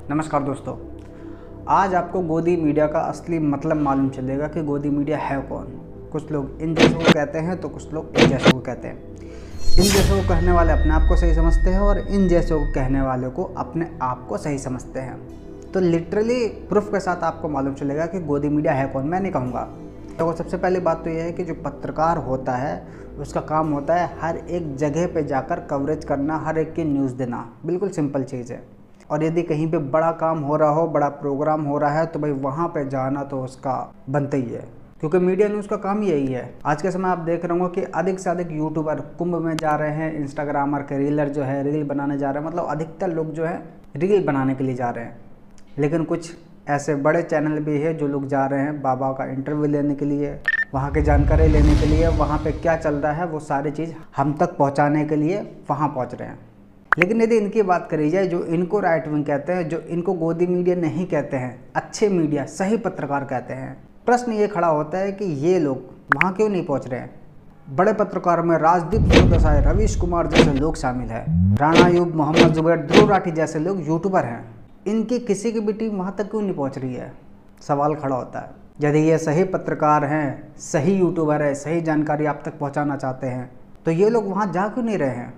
नमस्कार दोस्तों, आज आपको गोदी मीडिया का असली मतलब मालूम चलेगा कि गोदी मीडिया है कौन। कुछ लोग इन जैसों को कहते हैं तो कुछ लोग इन जैसों को कहते हैं। इन जैसों को कहने वाले अपने आप को सही समझते हैं और इन जैसों को कहने वाले को अपने आप को सही समझते हैं। तो लिटरली प्रूफ के साथ आपको मालूम चलेगा कि गोदी मीडिया है कौन। मैं नहीं कहूँगा। तो सबसे पहली बात तो यह है कि जो पत्रकार होता है उसका काम होता है हर एक जगह पे जाकर कवरेज करना, हर एक की न्यूज़ देना। बिल्कुल सिंपल चीज़ है। और यदि कहीं पे बड़ा काम हो रहा हो, बड़ा प्रोग्राम हो रहा है तो भाई वहाँ पे जाना तो उसका बनता ही है, क्योंकि मीडिया न्यूज़ का काम ही यही है। आज के समय आप देख रहे हो कि अधिक से अधिक यूट्यूबर कुंभ में जा रहे हैं, इंस्टाग्रामर के रीलर जो है रील बनाने जा रहे हैं। मतलब अधिकतर लोग जो है रील बनाने के लिए जा रहे हैं। लेकिन कुछ ऐसे बड़े चैनल भी है जो लोग जा रहे हैं बाबा का इंटरव्यू लेने के लिए, वहाँ की जानकारी लेने के लिए, वहाँ पे क्या चल रहा है वो सारी चीज़ हम तक पहुँचाने के लिए वहाँ पहुँच रहे हैं। लेकिन यदि इनकी बात करी जाए, जो इनको राइट विंग कहते हैं, जो इनको गोदी मीडिया नहीं कहते हैं, अच्छे मीडिया, सही पत्रकार कहते हैं, प्रश्न ये खड़ा होता है कि ये लोग वहाँ क्यों नहीं पहुँच रहे हैं। बड़े पत्रकारों में राजदीप सरदेसाई, रवीश कुमार जैसे लोग शामिल हैं, राणा अयूब, मोहम्मद जुबैर, ध्रुव राठी जैसे लोग यूट्यूबर हैं। इनकी किसी की भी टीम वहाँ तक क्यों नहीं पहुँच रही है, सवाल खड़ा होता है। यदि ये सही पत्रकार हैं, सही यूट्यूबर है, सही जानकारी आप तक पहुँचाना चाहते हैं, तो ये लोग वहाँ जा क्यों नहीं रहे हैं,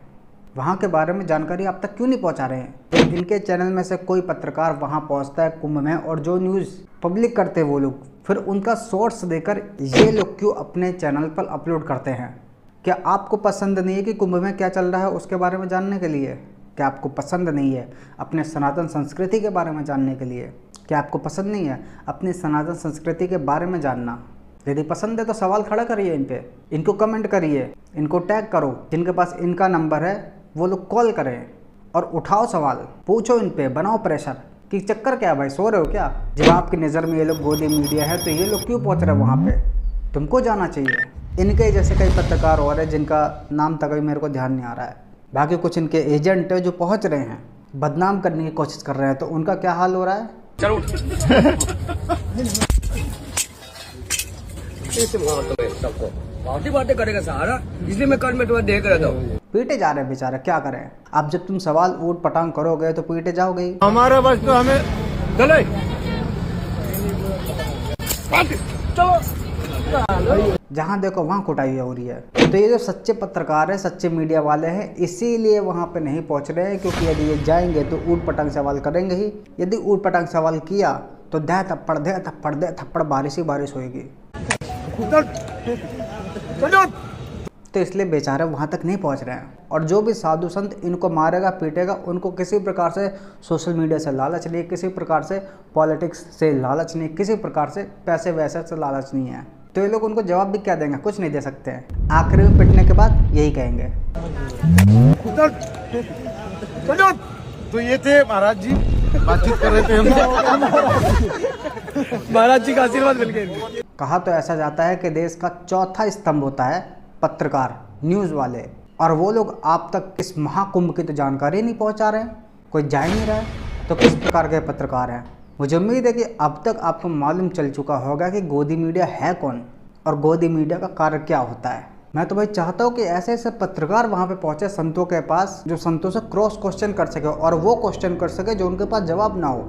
वहाँ के बारे में जानकारी आप तक क्यों नहीं पहुँचा रहे हैं। तो इनके चैनल में से कोई पत्रकार वहाँ पहुँचता है कुंभ में, और जो न्यूज़ पब्लिक करते हैं वो लोग फिर उनका सोर्स देकर ये लोग क्यों अपने चैनल पर अपलोड करते हैं। क्या आपको पसंद नहीं है कि कुंभ में क्या चल रहा है उसके बारे में जानने के लिए? क्या आपको पसंद नहीं है अपने सनातन संस्कृति के बारे में जानने के लिए? क्या आपको पसंद नहीं है अपनी सनातन संस्कृति के बारे में जानना? यदि पसंद है तो सवाल खड़ा करिए इन पे, इनको कमेंट करिए, इनको टैग करो। जिनके पास इनका नंबर है वो लोग कॉल करें और उठाओ सवाल, पूछो इन पे, बनाओ प्रेशर कि चक्कर क्या है भाई, सो रहे हो क्या? जब आपकी नज़र में ये लोग गोदी मीडिया है तो ये लोग क्यों पहुंच रहे हैं वहाँ पे? तुमको जाना चाहिए। इनके जैसे कई पत्रकार और है जिनका नाम तक भी मेरे को ध्यान नहीं आ रहा है। बाकी कुछ इनके एजेंट है जो पहुँच रहे हैं, बदनाम करने की कोशिश कर रहे हैं, तो उनका क्या हाल हो रहा है? चलो बातें करेगा सहारा, इसलिए मैं कल में तुम्हें देख रहा था। पीटे जा रहे हैं बेचारे, क्या करें। अब जब तुम सवाल ऊट पटांग करोगे तो पीटे जाओगे ही। हमारा बस तो हमें चले जहाँ देखो वहाँ कुटाई हो रही है। तो ये जो सच्चे पत्रकार है, सच्चे मीडिया वाले हैं, इसीलिए वहाँ पे नहीं पहुँच रहे हैं, क्योंकि यदि ये जाएंगे तो ऊट पटांग सवाल करेंगे ही। यदि ऊट पटांग सवाल किया तो दे थप्पड़ बारिश ही बारिश होगी। तो इसलिए बेचारे वहाँ तक नहीं पहुँच रहे हैं। और जो भी साधु संत इनको मारेगा पीटेगा, उनको किसी प्रकार से सोशल मीडिया से लालच नहीं, किसी प्रकार से पॉलिटिक्स से लालच नहीं, किसी प्रकार से पैसे वैसे से लालच नहीं है। तो ये लोग उनको जवाब भी क्या देंगे? कुछ नहीं दे सकते हैं। आखिरी में पिटने के बाद यही कहेंगे। तो ये थे महाराज जी, बातचीत कर रहे थे हम। महाराज जी का आशीर्वाद मिल गया। कहा तो ऐसा जाता है कि देश का चौथा स्तंभ होता है पत्रकार, न्यूज़ वाले, और वो लोग आप तक इस महाकुंभ की तो जानकारी नहीं पहुंचा रहे हैं, कोई जा ही नहीं रहा है, तो किस प्रकार के पत्रकार हैं? मुझे उम्मीद है कि अब तक आपको मालूम चल चुका होगा कि गोदी मीडिया है कौन और गोदी मीडिया का कार्य क्या होता है। मैं तो भाई चाहता हूँ कि ऐसे ऐसे पत्रकार वहाँ पे पहुँचे संतों के पास, जो संतों से क्रॉस क्वेश्चन कर सके और वो क्वेश्चन कर सके जो उनके पास जवाब ना हो,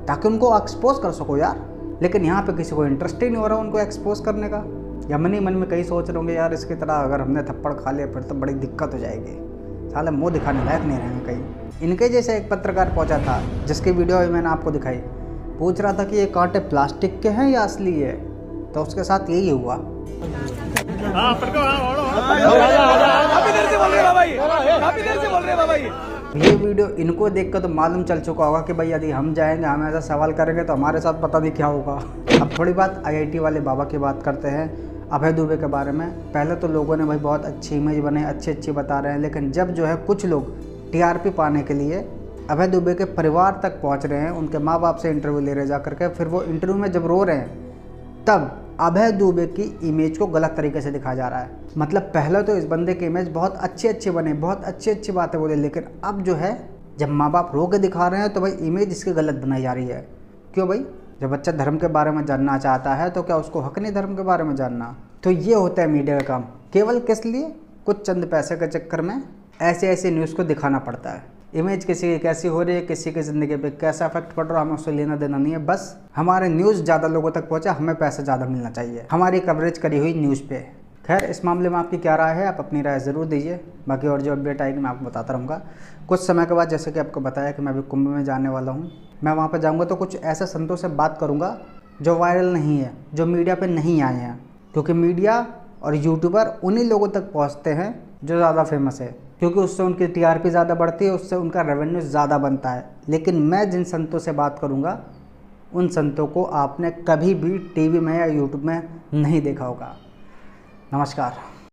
ताकि उनको एक्सपोज कर सको यार। लेकिन यहाँ पे किसी को इंटरेस्ट ही नहीं हो रहा उनको एक्सपोज करने का, या मन ही मन में कई सोच रहे होंगे यार इसकी तरह अगर हमने थप्पड़ खा लिया फिर तो बड़ी दिक्कत हो जाएगी, साले मुँह दिखाने लायक नहीं रहेंगे कहीं। इनके जैसे एक पत्रकार पहुँचा था जिसकी वीडियो भी मैंने आपको दिखाई, पूछ रहा था कि ये कांटे प्लास्टिक के हैं या असली है, तो उसके साथ यही हुआ। ये वीडियो इनको देखकर तो मालूम चल चुका होगा कि भाई यदि हम जाएंगे, हम ऐसा सवाल करेंगे तो हमारे साथ पता नहीं क्या होगा। अब थोड़ी बात IIT वाले बाबा की बात करते हैं, अभय दुबे के बारे में। पहले तो लोगों ने भाई बहुत अच्छी इमेज बनाई, अच्छी बता रहे हैं, लेकिन जब जो है कुछ लोग TRP पाने के लिए अभय दुबे के परिवार तक पहुंच रहे हैं, उनके माँ बाप से इंटरव्यू ले रहे जा करके, फिर वो इंटरव्यू में जब रो रहे हैं तब अभय दुबे की इमेज को गलत तरीके से दिखाया जा रहा है। मतलब पहले तो इस बंदे की इमेज बहुत अच्छी बने, बहुत अच्छी बातें बोले, लेकिन अब जो है जब माँ बाप रो के दिखा रहे हैं तो भाई इमेज इसकी गलत बनाई जा रही है। क्यों भाई? जब बच्चा धर्म के बारे में जानना चाहता है तो क्या उसको हक नहीं धर्म के बारे में जानना? तो ये होता है मीडिया का काम। केवल किस लिए? कुछ चंद पैसे के चक्कर में ऐसे न्यूज़ को दिखाना पड़ता है। इमेज किसी की कैसी हो रही है, किसी की ज़िंदगी पे कैसा इफेक्ट पड़ रहा है, हमें उससे लेना देना नहीं है। बस हमारे न्यूज़ ज़्यादा लोगों तक पहुँचा, हमें पैसा ज़्यादा मिलना चाहिए हमारी कवरेज करी हुई न्यूज़ पे। खैर, इस मामले में आपकी क्या राय है, आप अपनी राय ज़रूर दीजिए। बाकी और जो अपडेट आएगी मैं आपको बताता रहूँगा। कुछ समय के बाद जैसे कि आपको बताया कि मैं अभी कुंभ में जाने वाला हूँ, मैं वहाँ पर जाऊँगा तो कुछ ऐसे संतों से बात करूँगा जो वायरल नहीं है, जो मीडिया पे नहीं आए हैं, क्योंकि मीडिया और यूट्यूबर उन्हीं लोगों तक पहुँचते हैं जो ज़्यादा फेमस है, क्योंकि उससे उनकी टीआरपी ज़्यादा बढ़ती है, उससे उनका रेवेन्यू ज़्यादा बनता है। लेकिन मैं जिन संतों से बात करूँगा उन संतों को आपने कभी भी टीवी में या यूट्यूब में नहीं देखा होगा। नमस्कार।